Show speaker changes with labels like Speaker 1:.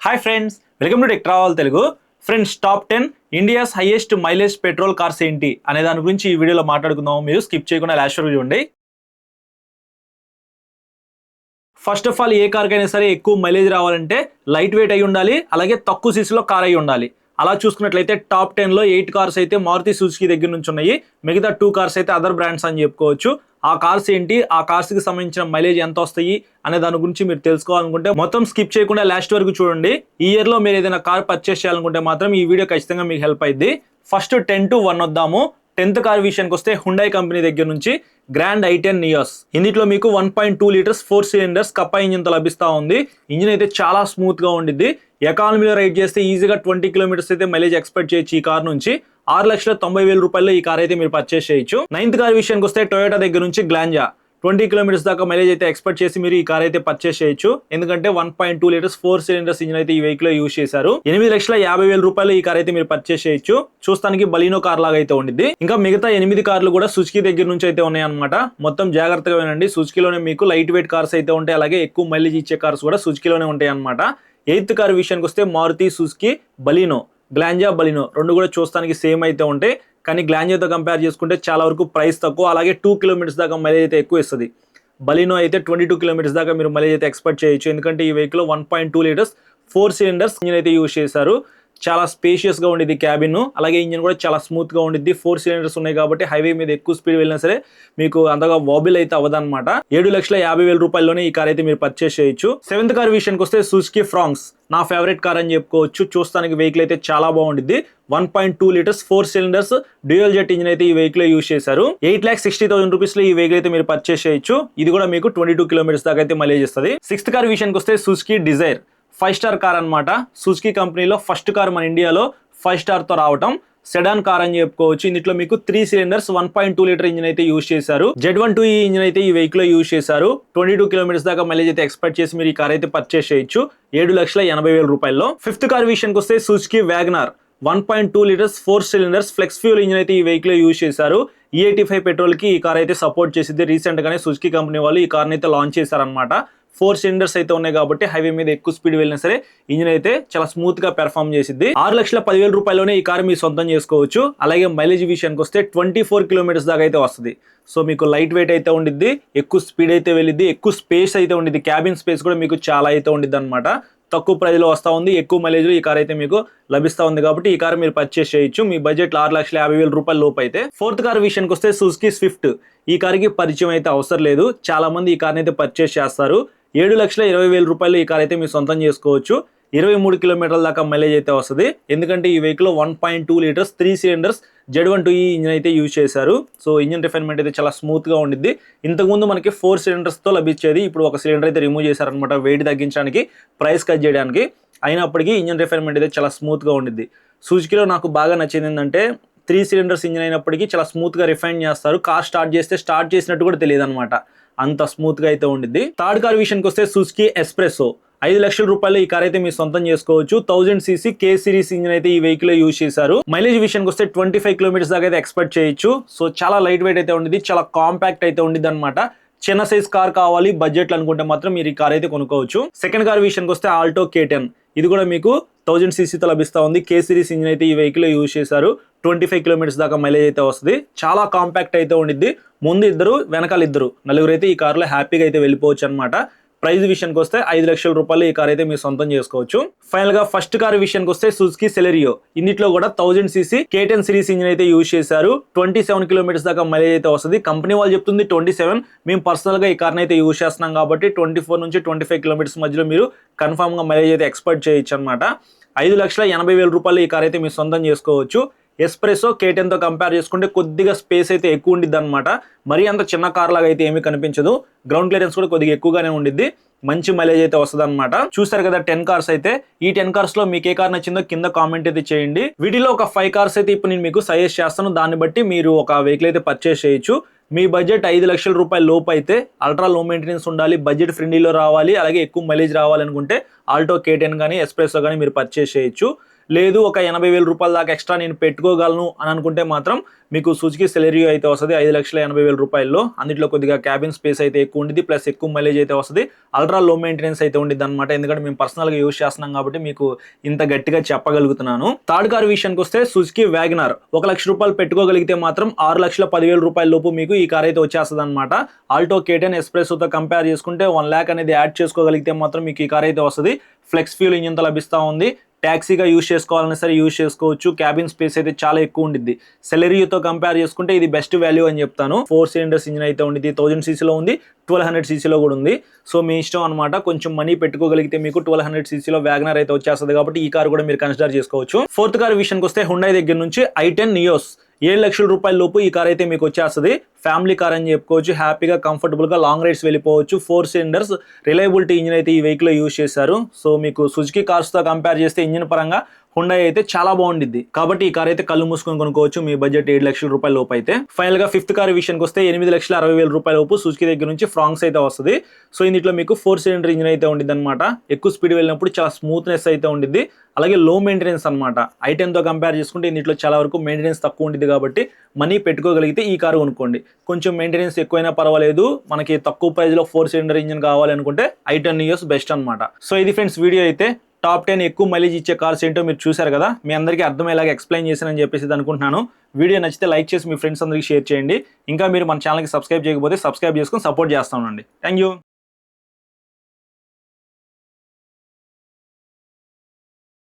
Speaker 1: Hi friends, welcome to tech travel Telugu. Friends, top 10 India's highest mileage petrol cars ఏంటి అనే దాని గురించి ఈ వీడియోలో మాట్లాడుకుందాం. మీరు స్కిప్ చేయకుండా లాస్ట్ వరకు చూడండి. ఫస్ట్ ఆఫ్ ఆల్, ఏ కార్కైనా సరే ఎక్కువ మైలేజ్ రావాలంటే లైట్ వెయిట్ అయి ఉండాలి, అలాగే తక్కువ సీసీలో కార్ అయి ఉండాలి. అలా చూసుకున్నట్లయితే టాప్ 10లో 8 కార్స్ అయితే మారుతి సుజుకి దగ్గర నుంచి ఉన్నాయి. మిగతా 2 కార్స్ అయితే అదర్ బ్రాండ్స్ అని చెప్పుకోవచ్చు. ఆ కార్స్ ఏంటి, ఆ కార్స్ కి సంబంధించిన మైలేజ్ ఎంత వస్తాయి అనే దాని గురించి మీరు తెలుసుకోవాలనుకుంటే మొత్తం స్కిప్ చేయకుండా లాస్ట్ వరకు చూడండి. ఈ ఇయర్ లో మీరు ఏదైనా కార్ పర్చేస్ చేయాలనుకుంటే మాత్రం ఈ వీడియో ఖచ్చితంగా మీకు హెల్ప్ అయింది. ఫస్ట్ 10 to 1 వద్దాము. 10th కార్ విషయానికి వస్తే హుండాయ్ కంపెనీ దగ్గర నుంచి గ్రాండ్ i10 నియోస్. ఇందులో మీకు 1.2 లీటర్స్ 4 సిలిండర్స్ కప్పా ఇంజిన్ తో లభిస్తా ఉంది. ఇంజిన్ అయితే చాలా స్మూత్ గా ఉండిద్ది. ఎకానమీలో రైడ్ చేస్తే ఈజీగా 20 కిలోమీటర్స్ అయితే మైలేజ్ ఎక్స్పెక్ట్ చేయొచ్చు. ఈ కార్ నుంచి 6,90,000 రూపాయల్లో ఈ కార్ అయితే మీరు పర్చేస్ చేయొచ్చు. 9th కార్ విషయానికి వస్తే టొయోటా దగ్గర నుంచి గ్లాంజా 20 కిలోమీటర్స్ దాకా మైలేజ్ అయితే ఎక్స్పెక్ట్ చేసి మీరు ఈ కార్ అయితే పర్చేస్ చేయొచ్చు. ఎందుకంటే 1.2 లీటర్స్ 4 సిలిండర్స్ ఇంజిన్ అయితే ఈ వెహికల్ యూజ్ చేశారు. 8,50,000 రూపాయలు ఈ కార్ అయితే మీరు పర్చేస్ చేయొచ్చు. చూస్తానికి బలీనో కార్ లాగా అయితే ఉండిద్ది. ఇంకా మిగతా 8 కార్లు కూడా సుజుకి దగ్గర నుంచి అయితే ఉన్నాయన్నమాట. మొత్తం జాగ్రత్తగా వినండి. సుజుకిలోనే మీకు లైట్ వెయిట్ కార్స్ అయితే ఉంటాయి, అలాగే ఎక్కువ మైలేజ్ ఇచ్చే కార్స్ కూడా సుజుకిలోనే ఉంటాయి అనమాట. 8th కార్ విషయానికి వస్తే మారుతి సుజుకి బలీనో, గ్లాంజా బలీనో రెండు కూడా చూస్తానికి సేమ్ అయితే ఉంటాయి. కానీ గ్లాంజాతో కంపేర్ చేసుకుంటే చాలా వరకు ప్రైస్ తక్కువ, అలాగే 2 కిలోమీటర్స్ దాకా మైలేజ్ అయితే ఎక్కువ ఇస్తుంది. బలీనో అయితే 22 కిలోమీటర్స్ దాకా మీరు మైలేజ్ అయితే ఎక్స్పెక్ట్ చేయొచ్చు. ఎందుకంటే ఈ వెహికల్ 1.2 లీటర్స్ 4 సిలిండర్స్ ఇంజిన్ అయితే యూజ్ చేశారు. చాలా స్పేషియస్ గా ఉండిద్ది క్యాబిన్, అలాగే ఇంజిన్ కూడా చాలా స్మూత్ గా ఉండిద్ది. 4 సిలిండర్స్ ఉన్నాయి కాబట్టి హైవే మీద ఎక్కువ స్పీడ్ వెళ్ళినా సరే మీకు అంతగా వాబిల్ అయితే అవ్వదన్నమాట. 7,50,000 రూపాయల్లోనే ఈ కార్ అయితే మీరు పర్చేస్ చేయొచ్చు. 7th కార్ విషయానికి వస్తే సుజుకి ఫ్రాంక్స్ నా ఫేవరెట్ కార్ అని చెప్పుకోవచ్చు. చూస్తానికి వెహికల్ అయితే చాలా బాగుండిద్ది. 1.2 litres 4 cylinders dual jet engine అయితే ఈ వెహికల్ యూజ్ చేశారు. 8,60,000 రూపీస్ లో ఈ వెహికల్ అయితే మీరు పర్చేస్ చేయొచ్చు. ఇది కూడా మీకు 22 కిలోమీటర్స్ దాకా అయితే మైలేజ్ ఇస్తుంది. 6th కార్ విషయానికి వస్తే సుజుకి డిజైర్ 5 స్టార్ కార్ అనమాట. సుజుకి కంపెనీలో ఫస్ట్ కార్ మన ఇండియాలో 5 స్టార్ తో రావటం. సెడాన్ కార్ అని చెప్పుకోవచ్చు. ఇందులో మీకు 3 సిలిండర్స్ 1.2 లీటర్ ఇంజిన్ అయితే యూజ్ చేశారు. Z12E ఇంజిన్ అయితే ఈ వెహికల్ యూజ్ చేశారు. 22 కిలోమీటర్స్ దాకా మైలేజ్ అయితే ఎక్స్పెక్ట్ చేసి మీరు ఈ కార్ అయితే పర్చేస్ చేయొచ్చు 7,80,000 రూపాయల్లో. 5th కార్ విషయానికి వస్తే Suzuki WagonR 1.2 litres 4 cylinders flex fuel engine అయితే ఈ వెహికల్ యూజ్ చేశారు. E85 పెట్రోల్ కి ఈ కార్ అయితే సపోర్ట్ చేసింది. రీసెంట్ గానే సుజుకి కంపెనీ వాళ్ళు ఈ కార్ అయితే లాంచ్ చేశారనమాట. 4 సిలిండర్స్ అయితే ఉన్నాయి కాబట్టి హైవే మీద ఎక్కువ స్పీడ్ వెళ్ళినా సరే ఇంజిన్ అయితే చాలా స్మూత్ గా పెర్ఫార్మ్ చేసింది. 6,10,000 రూపాయల్లోనే ఈ కార్ మీరు సొంతం చేసుకోవచ్చు. అలాగే మైలేజ్ విషయానికి వస్తే 24 కిలోమీటర్స్ దాకా అయితే వస్తుంది. సో మీకు లైట్ వెయిట్ అయితే ఉండిద్ది, ఎక్కువ స్పీడ్ అయితే వెళ్ళిద్ది, ఎక్కువ స్పేస్ అయితే ఉండిద్ది. క్యాబిన్ స్పేస్ కూడా మీకు చాలా అయితే ఉండిద్ది అనమాట. తక్కువ ప్రైస్ లో వస్తా ఉంది, ఎక్కువ మైలేజ్ లో ఈ కార్ అయితే మీకు లభిస్తా ఉంది కాబట్టి ఈ కార్ మీరు పర్చేస్ చేయొచ్చు. మీ బడ్జెట్ 6,50,000 రూపాయల లోపు అయితే. 4th కార్ విషయానికి వస్తే సుజుకి స్విఫ్ట్. ఈ కార్ కి పరిచయం అయితే అవసరం లేదు, చాలా మంది ఈ కార్ అయితే పర్చేస్ చేస్తారు. 7,20,000 రూపాయలు ఈ కార్ అయితే మీరు సొంతం చేసుకోవచ్చు. 23 కిలోమీటర్ల దాకా మైలేజ్ అయితే వస్తుంది. ఎందుకంటే ఈ vehicle 1.2 litres 3 cylinders Z12E engine అయితే యూజ్ చేశారు. సో ఇంజిన్ రిఫైన్మెంట్ అయితే చాలా స్మూత్ గా ఉండిద్ది. ఇంతకుముందు మనకి 4 సిలిండర్స్ తో లభించేది, ఇప్పుడు ఒక సిలిండర్ అయితే రిమూవ్ చేశారనమాట, వెయిట్ తగ్గించడానికి, ప్రైస్ కట్ చేయడానికి. అయినప్పటికీ ఇంజిన్ రిఫైన్మెంట్ అయితే చాలా స్మూత్ గా ఉండిద్ది. సుజుకిలో నాకు బాగా నచ్చింది ఏంటంటే 3 సిలిండర్స్ ఇంజిన్ అయినప్పటికీ చాలా స్మూత్ గా రిఫైన్ చేస్తారు. కార్ స్టార్ట్ చేస్తే స్టార్ట్ చేసినట్టు కూడా తెలియదు అనమాట, అంత స్మూత్ గా అయితే ఉండిద్ది. 3rd కార్ విషయానికి వస్తే సుజుకి ఎస్ప్రెసో 5,00,000 రూపాయలు ఈ కార్ అయితే మీరు సొంతం చేసుకోవచ్చు. 1000cc K సిరీస్ ఇంజిన్ అయితే ఈ వెహికల్ యూజ్ చేశారు. మైలేజ్ విషయానికి వస్తే 25 కిలోమీటర్స్ దాకా అయితే ఎక్స్పెక్ట్ చేయొచ్చు. సో చాలా లైట్ వెయిట్ అయితే ఉండిద్ది, చాలా కాంపాక్ట్ అయితే ఉండిద్ది అనమాట. చిన్న సైజ్ కార్ కావాలి బడ్జెట్ అనుకుంటే మాత్రం మీరు ఈ కార్ అయితే కొనుక్కోవచ్చు. 2nd కార్ విషయానికి వస్తే ఆల్టో K10. ఇది కూడా మీకు 1000cc తో లభిస్తా ఉంది. K సిరీస్ ఇంజిన్ అయితే ఈ వెహికల్ యూజ్ చేశారు. 25 కిలోమీటర్స్ దాకా మైలేజ్ అయితే వస్తుంది. చాలా కాంపాక్ట్ అయితే ఉండిద్ది. ముందు ఇద్దరు, వెనకాల ఇద్దరు, నలుగురు అయితే ఈ కార్లో హ్యాపీగా అయితే వెళ్ళిపోవచ్చు అనమాట. ప్రైస్ విషయానికి వస్తే 5,00,000 రూపాయలు ఈ కార్ అయితే మీరు సొంతం చేసుకోవచ్చు. ఫైనల్ గా 1st కార్ విషయానికి వస్తే సుజుకి సెలెరియో. ఇందులో కూడా 1000cc K10 సిరీస్ ఇంజిన్ అయితే యూజ్ చేశారు. 27 కిలోమీటర్స్ దాకా మైలేజ్ అయితే వస్తుంది. కంపెనీ వాళ్ళు చెప్తుంది 27, మేము పర్సనల్ గా ఈ కార్ అయితే యూజ్ చేస్తున్నాం కాబట్టి 24 నుంచి 25 కిలోమీటర్స్ మధ్యలో మీరు కన్ఫర్మ్ గా మైలేజ్ అయితే ఎక్స్పెక్ట్ చేయొచ్చు అనమాట. 5,80,000 రూపాయలు ఈ కార్ అయితే మీరు సొంతం చేసుకోవచ్చు. ఎస్ప్రెసో K10 తో కంపేర్ చేసుకుంటే కొద్దిగా స్పేస్ అయితే ఎక్కువ ఉండిద్ది అనమాట. మరీ అంత చిన్న కార్ లాగా అయితే ఏమీ కనిపించదు. గ్రౌండ్ క్లియరెన్స్ కూడా కొద్దిగా ఎక్కువగానే ఉండిద్ది. మంచి మైలేజ్ అయితే వస్తుంది అనమాట. చూసారు కదా 10 కార్స్ అయితే. ఈ 10 కార్స్ లో మీకు ఏ కార్ నచ్చిందో కింద కామెంట్ అయితే చేయండి. వీటిలో ఒక 5 కార్స్ అయితే ఇప్పుడు నేను మీకు సజెస్ట్ చేస్తాను. దాన్ని బట్టి మీరు ఒక వెహికల్ అయితే పర్చేస్ చేయొచ్చు. మీ బడ్జెట్ 5,00,000 రూపాయల లోపు అయితే, అల్ట్రా లో మెయింటెనెన్స్ ఉండాలి, బడ్జెట్ ఫ్రెండ్లీలో రావాలి, అలాగే ఎక్కువ మైలేజ్ రావాలనుకుంటే ఆల్టో K10 కానీ ఎస్ప్రెసో కానీ మీరు పర్చేస్ చేయొచ్చు. లేదు ఒక 80,000 రూపాయల దాకా ఎక్స్ట్రా నేను పెట్టుకోగలను అని అనుకుంటే మాత్రం మీకు సుజుకి సెలెరియో అయితే వస్తుంది 5,80,000 రూపాయల్లో. అందులో కొద్దిగా క్యాబిన్ స్పేస్ అయితే ఎక్కువ ఉంటుంది, ప్లస్ ఎక్కువ మైలేజ్ అయితే వస్తుంది, అల్ట్రా లో మెయింటెనెన్స్ అయితే ఉండిద్ది అనమాట. ఎందుకంటే మేము పర్సనల్గా యూస్ చేస్తున్నాం కాబట్టి మీకు ఇంత గట్టిగా చెప్పగలుగుతున్నాను. థర్డ్ కార్ విషయానికి వస్తే సుజుకి వ్యాగనర్. 1,00,000 రూపాయలు పెట్టుకోగలిగితే మాత్రం 6,10,000 రూపాయల లోపు మీకు ఈ కార్ అయితే వచ్చేస్తుంది అనమాట. ఆల్టో K10 ఎస్ప్రెసోతో కంపేర్ చేసుకుంటే 1 lakh అనేది యాడ్ చేసుకోగలిగితే మాత్రం మీకు ఈ కార్ అయితే వస్తుంది. ఫ్లెక్స్ ఫ్యూల్ ఇంజిన్తో లభిస్తూ ఉంది. ట్యాక్సీగా యూజ్ చేసుకోవాలన్నా సరే యూజ్ చేసుకోవచ్చు. క్యాబిన్ స్పేస్ అయితే చాలా ఎక్కువ ఉండిద్ది. సెలెరియోతో కంపేర్ చేసుకుంటే ఇది బెస్ట్ వాల్యూ అని చెప్తాను. 4 cylinders ఇంజిన్ అయితే ఉండిద్ది. 1000 cc ఉంది, 1200 cc కూడా ఉంది. సో మీ ఇష్టం అనమాట. కొంచెం మనీ పెట్టుకోగలిగితే మీకు 1200 cc వ్యాగనర్ అయితే వచ్చేస్తుంది కాబట్టి ఈ కార్ కూడా మీరు కన్సిడర్ చేసుకోవచ్చు. ఫోర్త్ కార్ విషయానికి వస్తే హుండై దగ్గర నుంచి i10 నియోస్ 7,00,000 రూపాయల లోపు ఈ కార్ అయితే మీకు వచ్చేస్తుంది. ఫ్యామిలీ కార్ అని చెప్పుకోవచ్చు. హ్యాపీగా కంఫర్టబుల్గా లాంగ్ రైడ్స్ వెళ్ళిపోవచ్చు. 4 cylinders రిలయబిలిటీ ఇంజిన్ అయితే ఈ వెహికల్ యూజ్ చేశారు. సో మీకు సుజుకి కార్స్తో కంపేర్ చేస్తే ఇంజిన్ పరంగా హుండై అయితే చాలా బాగుండిద్ది. కాబట్టి ఈ కార్ అయితే కళ్ళు మూసుకొని కొనుక్కోవచ్చు. మీ బడ్జెట్ 7,00,000 రూపాయల లోపు అయితే. ఫైనల్ గా ఫిఫ్త్ కార్ విషయానికి వస్తే 8,60,000 రూపాయల లోపు సుజుకి దగ్గర నుంచి ఫ్రాంక్స్ అయితే వస్తుంది. సో ఇందులో మీకు 4 cylinder ఇంజిన్ అయితే ఉండిద్ది అనమాట. ఎక్కువ స్పీడ్ వెళ్ళినప్పుడు చాలా స్మూత్నెస్ అయితే ఉండిద్ది. అలాగే లో మెయింటెనెన్స్ అనమాట. i10 తో కంపేర్ చేసుకుంటే ఇందులో చాలా వరకు మెయింటెనెన్స్ తక్కువ ఉంటుంది కాబట్టి మనీ పెట్టుకోగలిగితే ఈ కారు కొనుక్కోండి. కొంచెం మెయింటెనెన్స్ ఎక్కువైనా పర్వాలేదు, మనకి తక్కువ ప్రైస్ లో 4 cylinder ఇంజిన్ కావాలి అనుకుంటే i10 నియోస్ బెస్ట్ అనమాట. సో ఇది ఫ్రెండ్స్ వీడియో అయితే. టాప్ 10 ఎక్కువ మైలేజ్ ఇచ్చే కార్స్ ఏంటో మీరు చూశారు కదా. మీ అందరికీ అర్థమయ్యేలాగా ఎక్స్ప్లెయిన్ చేశానని చెప్పేసి అనుకుంటున్నాను. వీడియో నచ్చితే లైక్ చేసి మీ ఫ్రెండ్స్ అందరికీ షేర్ చేయండి. ఇంకా మీరు మన ఛానల్కి సబ్స్క్రైబ్ చేయకపోతే సబ్స్క్రైబ్ చేసుకొని సపోర్ట్ చేస్తామండి. Thank you.